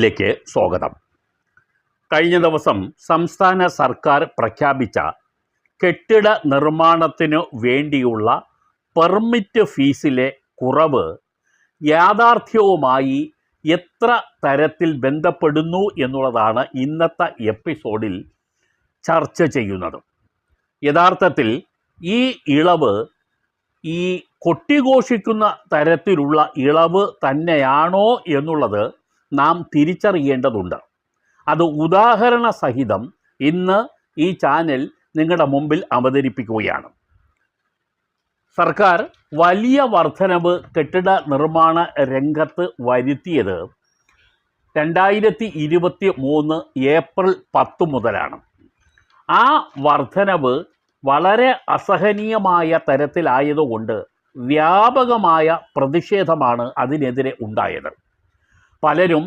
ലേക്ക് സ്വാഗതം. കഴിഞ്ഞ ദിവസം സംസ്ഥാന സർക്കാർ പ്രഖ്യാപിച്ച കെട്ടിട നിർമ്മാണത്തിനു വേണ്ടിയുള്ള പെർമിറ്റ് ഫീസിലെ കുറവ് യാഥാർത്ഥ്യവുമായി എത്ര തരത്തിൽ ബന്ധപ്പെടുന്നു എന്നുള്ളതാണ് ഇന്നത്തെ എപ്പിസോഡിൽ ചർച്ച ചെയ്യുന്നത്. യഥാർത്ഥത്തിൽ ഈ ഇളവ് ഈ കൊട്ടിഘോഷിക്കുന്ന തരത്തിലുള്ള ഇളവ് തന്നെയാണോ എന്നുള്ളത് നാം തിരിച്ചറിയേണ്ടതുണ്ട്. അത് ഉദാഹരണ സഹിതം ഇന്ന് ഈ ചാനൽ നിങ്ങളുടെ മുമ്പിൽ അവതരിപ്പിക്കുകയാണ്. സർക്കാർ വലിയ വർധനവ് കെട്ടിട നിർമ്മാണ രംഗത്ത് വരുത്തിയത് 2023 ഏപ്രിൽ 10 മുതലാണ്. ആ വർധനവ് വളരെ അസഹനീയമായ തരത്തിലായതുകൊണ്ട് വ്യാപകമായ പ്രതിഷേധമാണ് അതിനെതിരെ ഉണ്ടായത്. പലരും